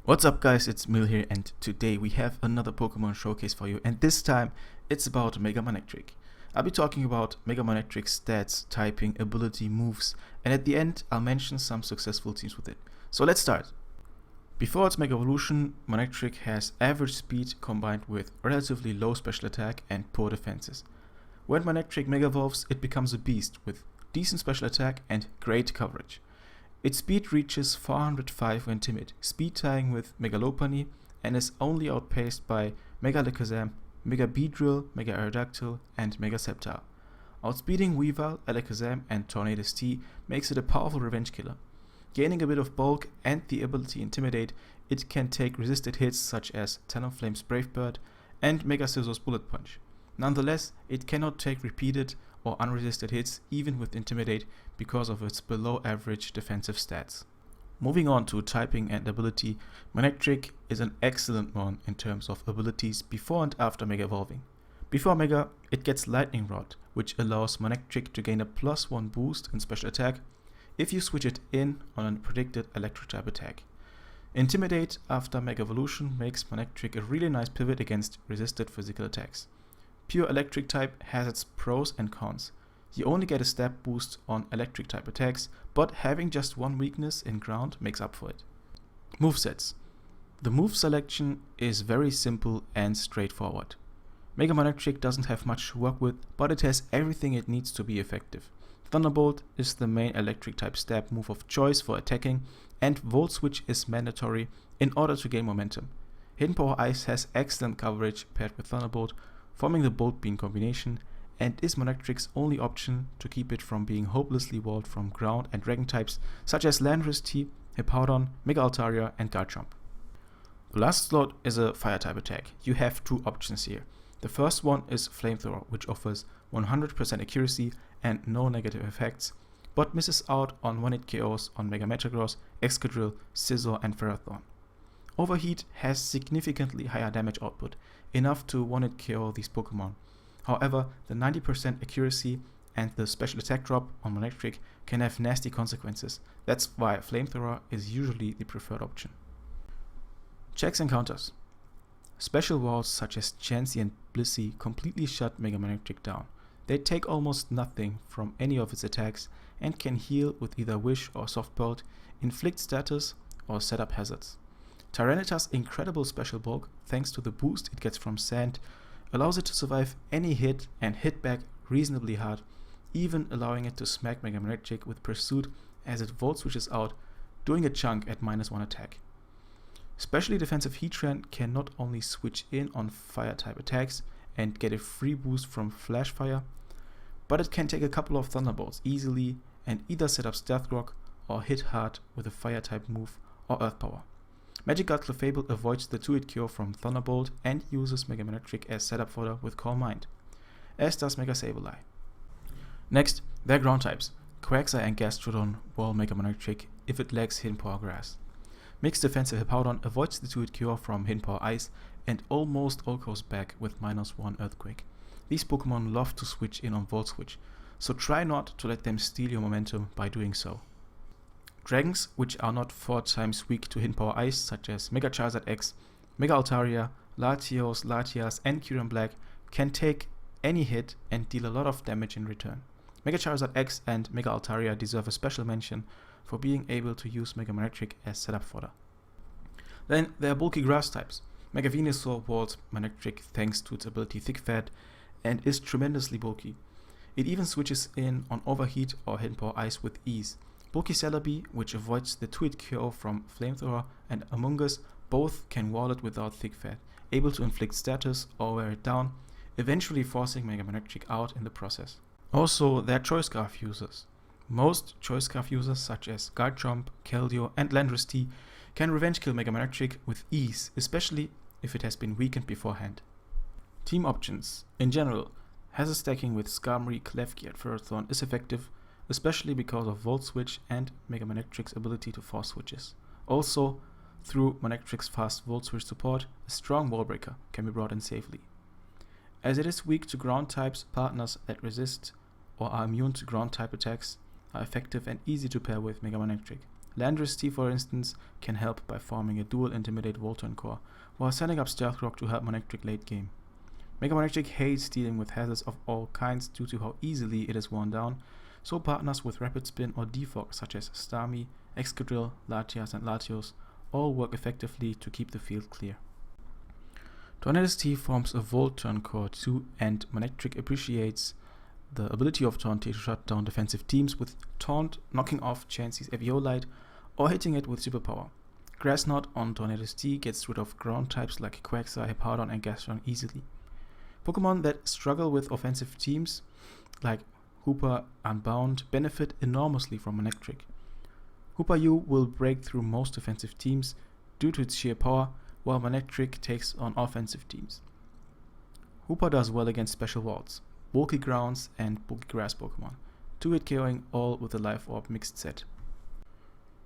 What's up guys, it's Mil here, and today we have another Pokemon showcase for you, and this time it's about Mega Manectric. I'll be talking about Mega Manectric's stats, typing, ability, moves, and at the end I'll mention some successful teams with it. So let's start. Before its Mega Evolution, Manectric has average speed combined with relatively low special attack and poor defenses. When Manectric Mega Evolves, it becomes a beast with decent special attack and great coverage. Its speed reaches 405 when timid, speed tying with Mega Lopunny, and is only outpaced by Mega Alakazam, Mega Beedrill, Mega Aerodactyl, and Mega Sceptile. Outspeeding Weavile, Alakazam, and Tornadus T makes it a powerful revenge killer. Gaining a bit of bulk and the ability Intimidate, it can take resisted hits such as Talonflame's Brave Bird and Mega Scizor's Bullet Punch. Nonetheless, it cannot take repeated or unresisted hits even with Intimidate because of its below average defensive stats. Moving on to typing and ability, Manectric is an excellent one in terms of abilities before and after Mega Evolving. Before Mega, it gets Lightning Rod, which allows Manectric to gain a +1 boost in special attack if you switch it in on a predicted electric type attack. Intimidate after Mega Evolution makes Manectric a really nice pivot against resisted physical attacks. Pure electric type has its pros and cons. You only get a stat boost on electric type attacks, but having just one weakness in ground makes up for it. Movesets. The move selection is very simple and straightforward. Mega Manectric doesn't have much to work with, but it has everything it needs to be effective. Thunderbolt is the main electric type stab move of choice for attacking, and Volt Switch is mandatory in order to gain momentum. Hidden Power Ice has excellent coverage paired with Thunderbolt, forming the Bolt Beam combination, and is Manectric's only option to keep it from being hopelessly walled from ground and dragon types such as Landorus T, Hippowdon, Mega Altaria, and Garchomp. The last slot is a fire type attack. You have two options here. The first one is Flamethrower, which offers 100% accuracy and no negative effects, but misses out on 1-hit KOs on Mega Metagross, Excadrill, Scizor, and Ferrothorn. Overheat has significantly higher damage output, enough to 1-hit KO these Pokemon. However, the 90% accuracy and the special attack drop on Manectric can have nasty consequences. That's why Flamethrower is usually the preferred option. Checks and counters. Special walls such as Chansey and Blissey completely shut Mega Manectric down. They take almost nothing from any of its attacks and can heal with either Wish or Soft Bolt, inflict status, or set up hazards. Tyranitar's incredible special bulk, thanks to the boost it gets from Sand, allows it to survive any hit and hit back reasonably hard, even allowing it to smack Mega Manectric with Pursuit as it Volt Switches out, doing a chunk at -1 attack. Specially defensive Heatran can not only switch in on fire type attacks and get a free boost from Flash Fire, but it can take a couple of Thunderbolts easily and either set up Stealth Rock or hit hard with a fire type move or Earth Power. Magikarp Clefable avoids the 2-hit KO from Thunderbolt and uses Mega Manectric as setup fodder with Calm Mind, as does Mega Sableye. Next, their ground types. Quagsire and Gastrodon wall Mega Manectric if it lacks Hidden Power Grass. Mixed defensive Hippowdon avoids the 2-hit KO from Hidden Power Ice and almost all goes back with -1 Earthquake. These Pokemon love to switch in on Volt Switch, so try not to let them steal your momentum by doing so. Dragons, which are not 4 times weak to Hidden Power Ice, such as Mega Charizard X, Mega Altaria, Latios, Latias, and Kyurem Black, can take any hit and deal a lot of damage in return. Mega Charizard X and Mega Altaria deserve a special mention for being able to use Mega Manectric as setup fodder. Then there are bulky grass types. Mega Venusaur walls Manectric thanks to its ability Thick Fat and is tremendously bulky. It even switches in on Overheat or Hidden Power Ice with ease. Bulky Celebi, which avoids the 2-hit KO from Flamethrower, and Amoonguss both can wall it without Thick Fat, able to inflict status or wear it down, eventually forcing Mega Manectric out in the process. Also, there are Choice Scarf users. Most Choice Scarf users such as Garchomp, Keldeo, and Landorus T can revenge kill Mega Manectric with ease, especially if it has been weakened beforehand. Team options. In general, Hazard stacking with Skarmory, Klefki, and Ferrothorn is effective, especially because of Volt Switch and Mega Manectric's ability to force switches. Also, through Manectric's fast Volt Switch support, a strong Wall Breaker can be brought in safely. As it is weak to ground types, partners that resist or are immune to ground type attacks are effective and easy to pair with Mega Manectric. Landris T, for instance, can help by forming a dual Intimidate Volturn core, while setting up Stealth Rock to help Manectric late game. Mega Manectric hates dealing with hazards of all kinds due to how easily it is worn down, so partners with Rapid Spin or Defog such as Starmie, Excadrill, Latias and Latios all work effectively to keep the field clear. Tornadus T forms a Volturn core too, and Manectric appreciates the ability of Taunt T to shut down defensive teams with Taunt, knocking off Chansey's Eviolite or hitting it with Superpower. Grass Knot on Tornadus T gets rid of ground types like Quagsire, Hippowdon and Gastron easily. Pokemon that struggle with offensive teams like Hoopa Unbound benefit enormously from Manectric. Hoopa U will break through most defensive teams due to its sheer power, while Manectric takes on offensive teams. Hoopa does well against special walls, bulky grounds and bulky grass Pokemon, 2-hit KOing all with the Life Orb mixed set.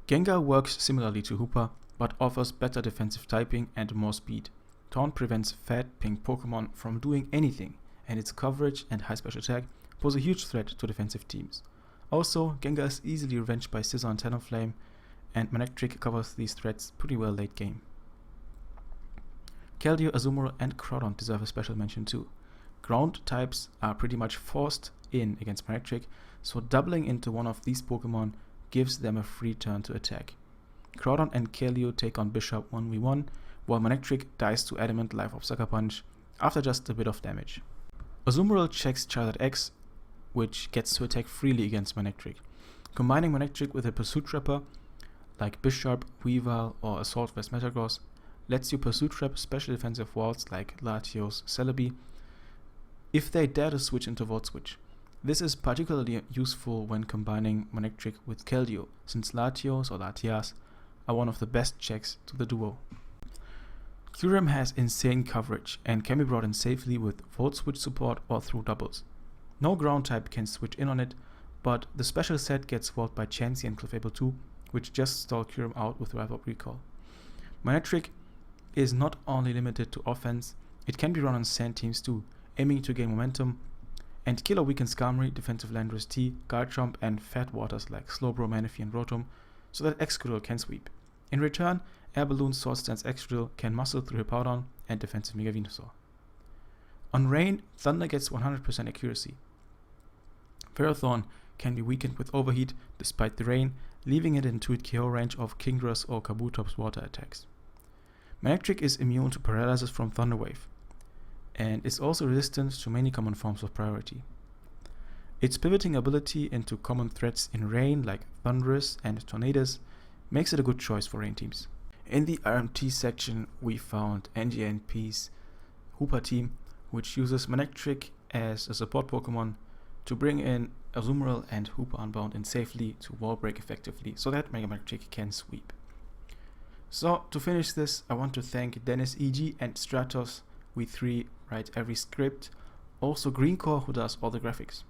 Gengar works similarly to Hoopa, but offers better defensive typing and more speed. Taunt prevents fat pink Pokemon from doing anything, and its coverage and high special attack pose a huge threat to defensive teams. Also, Gengar is easily revenged by Scizor and Talonflame, and Manectric covers these threats pretty well late game. Keldeo, Azumarill and Groudon deserve a special mention too. Ground types are pretty much forced in against Manectric, so doubling into one of these Pokemon gives them a free turn to attack. Groudon and Keldeo take on Bishop 1v1, while Manectric dies to Adamant Life Orb Sucker Punch after just a bit of damage. Azumarill checks Charizard X, which gets to attack freely against Manectric. Combining Manectric with a Pursuit Trapper like Bisharp, Weavile or Assault Vest Metagross lets you Pursuit Trap special defensive walls like Latios, Celebi if they dare to switch into Volt Switch. This is particularly useful when combining Manectric with Keldeo, since Latios or Latias are one of the best checks to the duo. Kyurem has insane coverage and can be brought in safely with Volt Switch support or through doubles. No ground type can switch in on it, but the special set gets walled by Chansey and Clefable 2, which just stall Kyurem out with Rival Recall. Manectric is not only limited to offense, it can be run on sand teams too, aiming to gain momentum, and kill or weaken Skarmory, defensive Landorus T, Garchomp and fat waters like Slowbro, Manaphy and Rotom, so that Excadrill can sweep. In return, Air Balloon Swords Dance Excadrill can muscle through Hippowdon and defensive Mega Venusaur. On Rain, Thunder gets 100% accuracy. Ferrothorn can be weakened with Overheat despite the rain, leaving it in 2-hit KO range of Kingdra's or Kabutop's water attacks. Manectric is immune to paralysis from Thunder Wave, and is also resistant to many common forms of priority. Its pivoting ability into common threats in rain like Thunderous and Tornadus makes it a good choice for rain teams. In the RMT section we found NGNP's Hoopa team, which uses Manectric as a support Pokemon to bring in Azumarill and Hoopa Unbound in safely to wall break effectively so that Mega Manectric can sweep. So to finish this, I want to thank Dennis EG and Stratos, we three write every script, also Greencore who does all the graphics.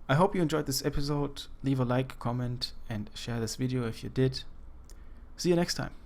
I hope you enjoyed this episode. Leave a like, comment and share this video if you did. See you next time.